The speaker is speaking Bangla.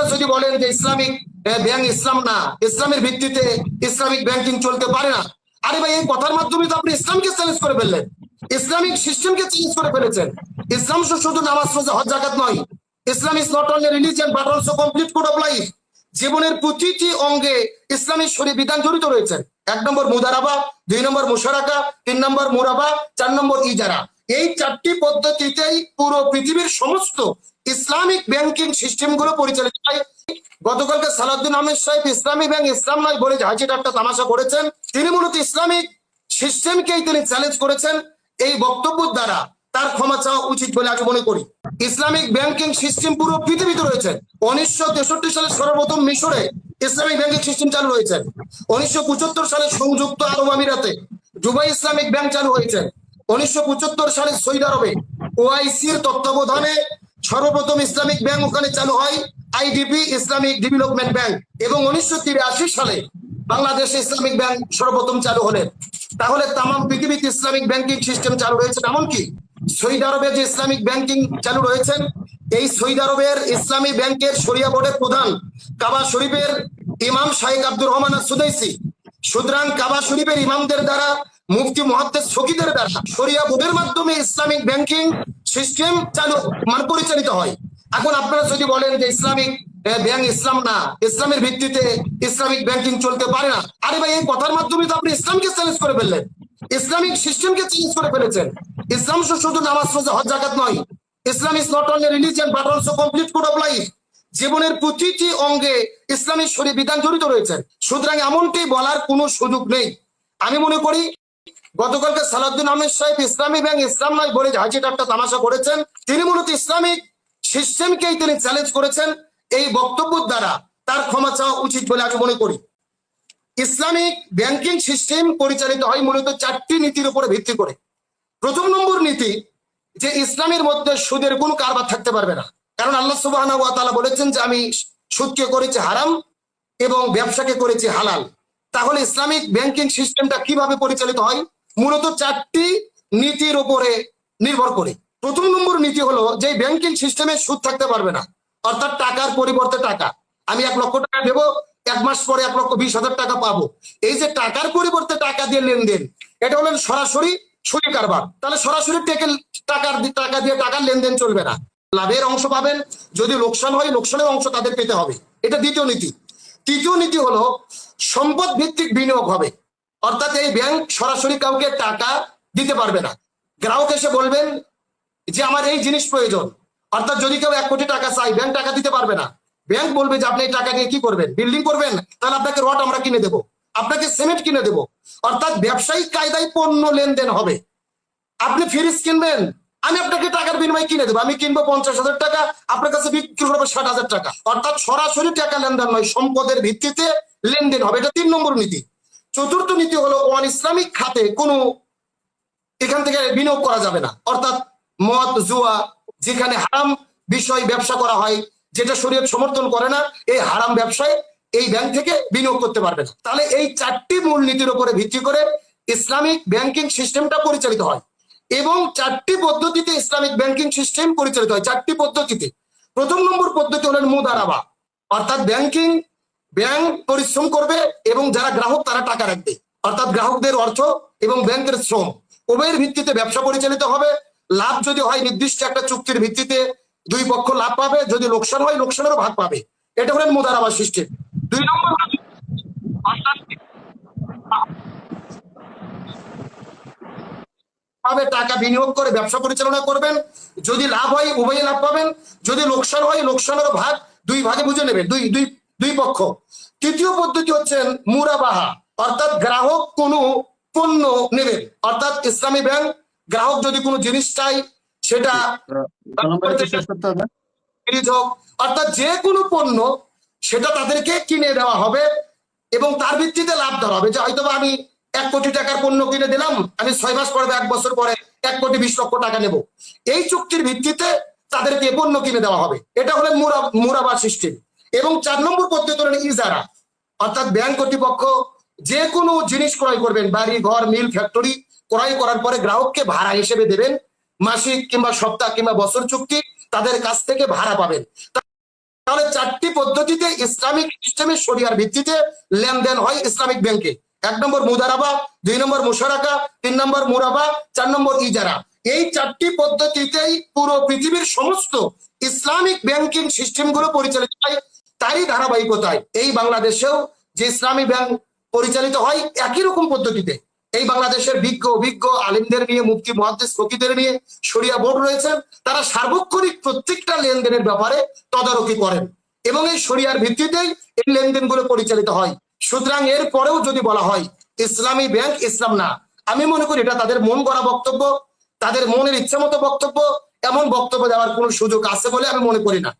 আপনারা যদি বলেন যে ইসলামিক ব্যাংক ইসলাম না, ইসলামের ভিত্তিতে ইসলামিক ব্যাংকিং চলতে পারে না, আরে ভাই এই কথার মাধ্যমে তো আপনি ইসলামকে চ্যালেঞ্জ করে ফেললেন, ইসলামিক সিস্টেমকে চ্যালেঞ্জ করে ফেলেছেন। ইসলাম শুধু নামাজ রোজা হজ যাকাত নয়, Islam is not only religion but also complete code of life. জীবনের প্রতিটি অঙ্গে ইসলামী শরীয়ত বিধান জড়িত রয়েছে। 1 নম্বর মুদারাবা, 2 নম্বর মুশারাকা, 3 নম্বর মুরাবা, 4 নম্বর ইজারা। এই 4টি পদ্ধতিতেই পুরো পৃথিবীর সমস্ত ইসলামিক ব্যাংকিং সিস্টেম গুলো পরিচালিত হয়। গতকালকে সালাউদ্দিন আহমেদ সাহেব ইসলামী ব্যাংক ইসলাম নয় বলে হাজির একটা তামাশা করেছেন। তিনি মূলত ইসলামিক সিস্টেমকেই তিনি চ্যালেঞ্জ করেছেন। এই বক্তব্য দ্বারা তার ক্ষমা চাওয়া উচিত বলে আমি মনে করি। ইসলামিক ব্যাংকিং সিস্টেম পুরো পৃথিবীতে রয়েছে। 1963 সালে সর্বপ্রথম মিশরে ইসলামিক ব্যাংকিং সিস্টেম চালু হয়েছে। 1975 সালে সংযুক্ত আরব আমিরাতে দুবাই ইসলামিক ব্যাংক চালু হয়েছে। 1975 সালে সৌদি আরবে ওআইসির তত্ত্বাবধানে সর্বপ্রথম ইসলামিক ব্যাংক ওখানে চালু হয়, আইডিবি ইসলামিক ডেভেলপমেন্ট ব্যাংক। এবং 1983 সালে বাংলাদেশে ইসলামিক ব্যাংক সর্বপ্রথম চালু হলেন। তাহলে তাম পৃথিবীতে ইসলামিক ব্যাংকিং সিস্টেম চালু রয়েছে। এমনকি সৌদি আরবে যে ইসলামিক ব্যাংকিং চালু রয়েছেন, এই সৌদি আরবের ইসলামী ব্যাংকের শরিয়া বোর্ডের প্রধান কাবা শরীফের ইমাম শাইখ আব্দুর রহমান আস-সুদাইসি। সুতরাং কাবা শরীফের ইমামদের দ্বারা, মুফতি মুহাদ্দিস ফকিহদের দ্বারা শরিয়া বোর্ডের মাধ্যমে ইসলামিক ব্যাংকিং সিস্টেম চালু পরিচালিত হয়। এখন আপনারা যদি বলেন যে ইসলামিক ব্যাংক ইসলাম না, ইসলামের ভিত্তিতে ইসলামিক ব্যাংকিং চলতে পারে না, আরে ভাই এই কথার মাধ্যমে তো আপনি ইসলামকে চ্যালেঞ্জ করে ফেললেন, ইসলামিক সিস্টেমকে চ্যালেঞ্জ করে ফেলেছেন। ইসলাম শুধু নামাজ রোজা হজ যাকাত নয়, Islam is not only religion but also complete code of life. জীবনের প্রতিটি অঙ্গে ইসলামী শরীয়ত বিধান জড়িত রয়েছে। সুতরাং এমনটি বলার কোনো সুযোগ নেই। আমি মনে করি গতকালকে সালাউদ্দিন আহমেদ সাহেব ইসলামী ব্যাংক ইসলাম নয় বলে হাজির একটা তামাশা করেছেন। তিনি মূলত ইসলামিক সিস্টেমকেই তিনি চ্যালেঞ্জ করেছেন। এই বক্তব্য দ্বারা তার ক্ষমা চাওয়া উচিত বলে আমি মনে করি। ইসলামিক ব্যাংকিং সিস্টেম পরিচালিত হয় মূলত 4টি নীতির উপরে ভিত্তি করে। প্রথম নম্বর নীতি যে ইসলামের মধ্যে সুদের কোনো কারবার থাকতে পারবে না, কারণ আল্লাহ সুবহানাহু ওয়া তাআলা বলেছেন যে আমি সুদকে করেছি হারাম এবং ব্যবসাকে করেছি হালাল। তাহলে ইসলামিক ব্যাংকিং সিস্টেমটা কিভাবে পরিচালিত হয়? মূলত 4টি নীতির উপরে নির্ভর করে। প্রথম নম্বর নীতি হলো যে ব্যাংকিং সিস্টেমে সুদ থাকতে পারবে না, অর্থাৎ টাকার পরিবর্তে টাকা। আমি 1 লক্ষ টাকা দেবো, 1 মাস পরে 1,20,000 টাকা পাবো। এই যে টাকার পরিবর্তে টাকা দিয়ে লেনদেন, এটা হলেন সরাসরি সুদি কারবার। তাহলে সরাসরি টাকা দিয়ে টাকার লেনদেন চলবে না। লাভের অংশ পাবেন, যদি লোকসান হয় লোকসানের অংশ তাদের পেতে হবে। এটা দ্বিতীয় নীতি। তৃতীয় নীতি হলো সম্পদ ভিত্তিক বিনিয়োগ হবে, অর্থাৎ এই ব্যাংক সরাসরি কাউকে টাকা দিতে পারবে না। গ্রাহক এসে বলবেন যে আমার এই জিনিস প্রয়োজন, অর্থাৎ যদি কেউ 1 কোটি টাকা চাই, ব্যাংক টাকা দিতে পারবে না। ব্যাংক বলবে যে আপনি এই টাকা দিয়ে কি করবেন? বিল্ডিং করবেন? তাহলে আপনাকে রড আমরা কিনে দেবো, আপনাকে সিমেন্ট কিনে দেবো। অর্থাৎ ব্যবসায়িক কায়দায় পণ্য লেনদেন হবে। আপনি ফ্রিজ কিনবেন, আমি আপনাকে টাকার বিনিময়ে কিনে দেবো। আমি কিনবো 50,000 টাকা, আপনার কাছে বিক্রি করবো 60,000 টাকা। অর্থাৎ সরাসরি টাকা লেনদেন নয়, সম্পদের ভিত্তিতে লেনদেন হবে। এটা 3 নম্বর নীতি। চতুর্থ নীতি হলো অন ইসলামিক খাতে কোনো এখান থেকে বিনিয়োগ করা যাবে না, অর্থাৎ মদ জুয়া, যেখানে হারাম বিষয় ব্যবসা করা হয়, যেটা শরীয়ত সমর্থন করে না, এই হারাম ব্যবসায় এই ব্যাংক থেকে বিনিয়োগ করতে পারবে না। তাহলে এই 4টি মূল নীতির উপরে ভিত্তি করে ইসলামিক ব্যাংকিং সিস্টেমটা পরিচালিত হয় এবং 4টি পদ্ধতিতে ইসলামিক ব্যাংকিং সিস্টেম পরিচালিত হয়। 4টি পদ্ধতিতে প্রথম নম্বর পদ্ধতি হলেন মুদারাবা, অর্থাৎ ব্যাংক পরিশ্রম করবে এবং যারা গ্রাহক তারা টাকা রাখবে, অর্থাৎ গ্রাহকদের অর্থ এবং ব্যাংকের শ্রম উভয়ের ভিত্তিতে ব্যবসা পরিচালিত হবে। লাভ যদি হয় নির্দিষ্ট একটা চুক্তির ভিত্তিতে 2 পক্ষ লাভ পাবে, যদি লোকসান হয় লোকসানেরও ভাগ পাবে। এটা হলেন মুদারাবা সিস্টেম। 2 নম্বর টাকা বিনিয়োগ করে ব্যবসা পরিচালনা করবেন, যদি লাভ হয় উভয়ে লাভ পাবেন, যদি লোকসান হয় লোকসানেরও ভাগ 2 ভাগে বুঝে নেবে দুই পক্ষ। তৃতীয় পদ্ধতি হচ্ছেন মুরাবাহা, অর্থাৎ গ্রাহক কোনো পণ্য নেবেন, অর্থাৎ ইসলামী ব্যাংক গ্রাহক যদি কোনো জিনিস চাই সেটা অর্থাৎ যে কোনো পণ্য সেটা তাদেরকে কিনে দেওয়া হবে এবং তার ভিত্তিতে লাভ দেওয়া হবে। যে হয়তো আমি 1 কোটি টাকার পণ্য কিনে দিলাম, আমি 6 মাস পরে 1 বছর পরে 1,20,00,000 টাকা নেব। এই চুক্তির ভিত্তিতে তাদেরকে পণ্য কিনে দেওয়া হবে। এটা হলেন মুরাবা সিস্টেম। এবং 4 নম্বর পদ্ধতি হলেন ইজারা, অর্থাৎ ব্যাংক কর্তৃপক্ষ যে কোনো জিনিস ক্রয় করবেন, বাড়ি ঘর মিল ফ্যাক্টরি ক্রয় করার পরে গ্রাহককে ভাড়া হিসেবে দেবেন, মাসিক কিংবা সপ্তাহ কিংবা বছর চুক্তি তাদের কাছ থেকে ভাড়া পাবেন। তাহলে চারটি পদ্ধতিতে ইসলামিক সিস্টেমে শরিয়ার ভিত্তিতে লেনদেন হয় ইসলামিক ব্যাংকে। 1 নম্বর মুদারাবা, 2 নম্বর মুশারাকা, 3 নম্বর মুরাবা, 4 নম্বর ইজারা। এই চারটি পদ্ধতিতেই পুরো পৃথিবীর সমস্ত ইসলামিক ব্যাংকিং সিস্টেম গুলো পরিচালিত হয়। তারই ধারাবাহিকতায় এই বাংলাদেশেও যে ইসলামী ব্যাংক পরিচালিত হয় একই রকম পদ্ধতিতে। এই বাংলাদেশের বিজ্ঞ অভিজ্ঞ আলিমদের নিয়ে, মুফতি মুহাদ্দিস ফকিহদের নিয়ে শরিয়া বোর্ড রয়েছেন, তারা সার্বক্ষণিক প্রত্যেকটা লেনদেনের ব্যাপারে তদারকি করেন এবং এই শরিয়ার ভিত্তিতেই এই লেনদেনগুলো পরিচালিত হয়। সুতরাং এর পরেও যদি বলা হয় ইসলামী ব্যাংক ইসলাম না, আমি মনে করি এটা তাদের মন গড়া বক্তব্য, তাদের মনের ইচ্ছা মতো বক্তব্য। এমন বক্তব্য দেওয়ার কোনো সুযোগ আছে বলে আমি মনে করি না।